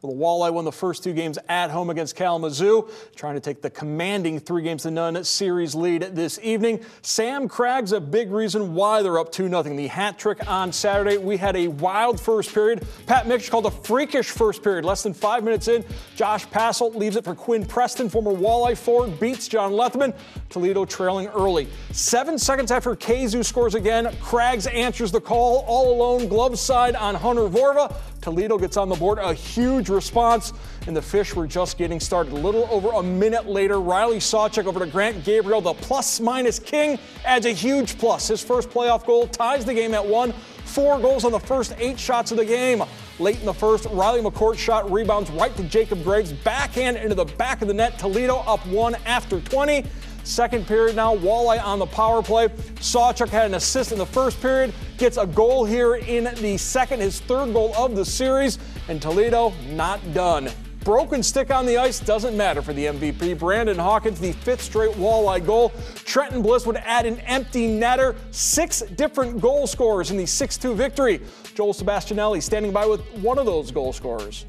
Well, the Walleye won the first 2 games at home against Kalamazoo, trying to take the commanding 3-0 series lead this evening. Sam Cragg's a big reason why they're up 2-0. The hat trick on Saturday. We had a wild first period. Pat Mitch called a freakish first period. Less than 5 minutes in, Josh Passel leaves it for Quinn Preston, former Walleye forward, beats John Lethman. Toledo trailing early. 7 seconds after Kalamazoo scores again, Crags answers the call all alone, glove side on Hunter Vorva. Toledo gets on the board, a huge response, and the Fish were just getting started. A little over a minute later, Riley Sawchuk over to Grant Gabriel, the plus-minus king, adds a huge plus. His first playoff goal ties the game at 1. 4 goals on the first 8 shots of the game. Late in the first, Riley McCourt's shot rebounds right to Jacob Graves, backhand into the back of the net. Toledo up 1 after 20. Second period now, Walleye on the power play. Sawchuk had an assist in the first period, gets a goal here in the second, his 3rd goal of the series, and Toledo not done. Broken stick on the ice doesn't matter for the MVP. Brandon Hawkins, the 5th straight Walleye goal. Trenton Bliss would add an empty netter. 6 different goal scorers in the 6-2 victory. Joel Sebastianelli standing by with one of those goal scorers.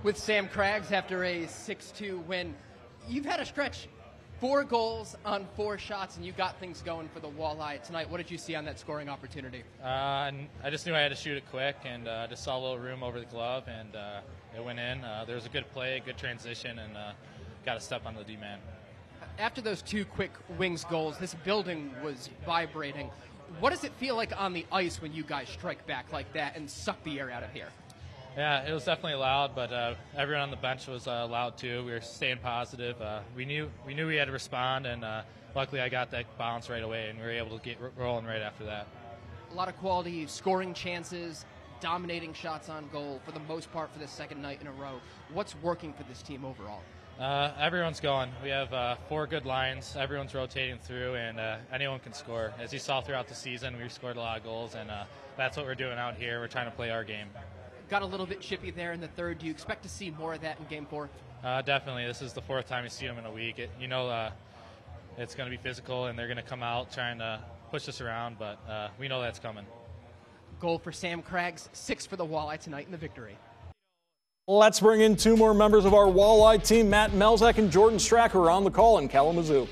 With Sam Crags after a 6-2 win, you've had a stretch. 4 goals on 4 shots, and you got things going for the Walleye tonight. What did you see on that scoring opportunity? I just knew I had to shoot it quick, and just saw a little room over the glove, and it went in. There was a good play, good transition, and got a step on the D-man. After those 2 quick wings goals, this building was vibrating. What does it feel like on the ice when you guys strike back like that and suck the air out of here? Yeah, it was definitely loud, but everyone on the bench was loud too. We were staying positive. We knew we had to respond, and luckily I got that bounce right away, and we were able to get rolling right after that. A lot of quality scoring chances, dominating shots on goal for the most part for the second night in a row. What's working for this team overall? Everyone's going. We have 4 good lines. Everyone's rotating through, and anyone can score. As you saw throughout the season, we've scored a lot of goals, and that's what we're doing out here. We're trying to play our game. Got a little bit chippy there in the third. Do you expect to see more of that in Game 4? Definitely. This is the 4th time you see them in a week. It's going to be physical, and they're going to come out trying to push us around, but we know that's coming. Goal for Sam Crags, 6 for the Walleye tonight in the victory. Let's bring in 2 more members of our Walleye team. Matt Melzak and Jordan Stracker are on the call in Kalamazoo.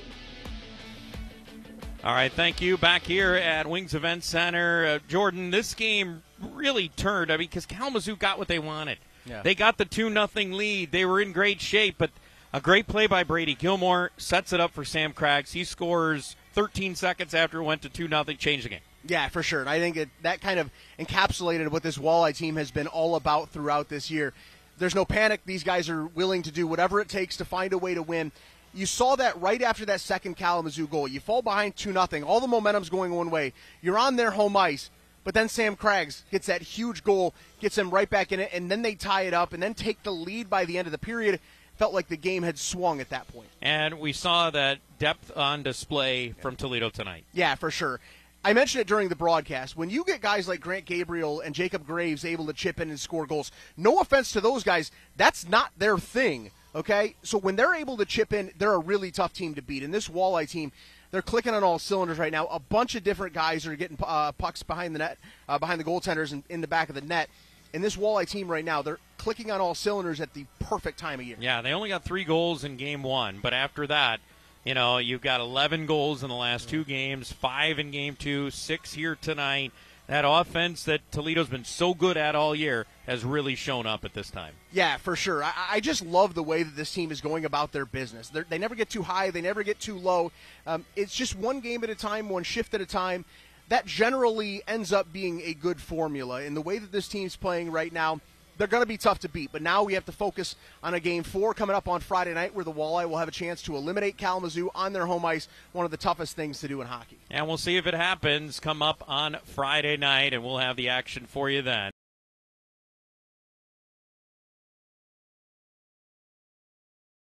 All right, thank you. Back here at Wings Event Center. Jordan, this game really turned, because Kalamazoo got what they wanted. Yeah. They got the 2-0 lead. They were in great shape, but a great play by Brady Gilmore sets it up for Sam Crags. He scores 13 seconds after it went to 2-0, changed the game. Yeah, for sure. And I think that kind of encapsulated what this Walleye team has been all about throughout this year. There's no panic. These guys are willing to do whatever it takes to find a way to win. You saw that right after that second Kalamazoo goal. You fall behind 2-0. All the momentum's going one way. You're on their home ice, but then Sam Crags gets that huge goal, gets them right back in it, and then they tie it up and then take the lead by the end of the period. Felt like the game had swung at that point. And we saw that depth on display from Toledo tonight. Yeah, for sure. I mentioned it during the broadcast. When you get guys like Grant Gabriel and Jacob Graves able to chip in and score goals, no offense to those guys, that's not their thing. Okay, so when they're able to chip in, they're a really tough team to beat. And this Walleye team, they're clicking on all cylinders right now. A bunch of different guys are getting pucks behind the net, behind the goaltenders and in the back of the net. And this Walleye team right now, they're clicking on all cylinders at the perfect time of year. Yeah, they only got 3 goals in Game 1, but after that, you've got 11 goals in the last 2 games, 5 in Game 2, 6 here tonight. That offense that Toledo's been so good at all year has really shown up at this time. Yeah, for sure. I just love the way that this team is going about their business. They never get too high. They never get too low. It's just one game at a time, one shift at a time. That generally ends up being a good formula. In the way that this team's playing right now, they're going to be tough to beat. But now we have to focus on a Game 4 coming up on Friday night where the Walleye will have a chance to eliminate Kalamazoo on their home ice, one of the toughest things to do in hockey. And we'll see if it happens come up on Friday night, and we'll have the action for you then.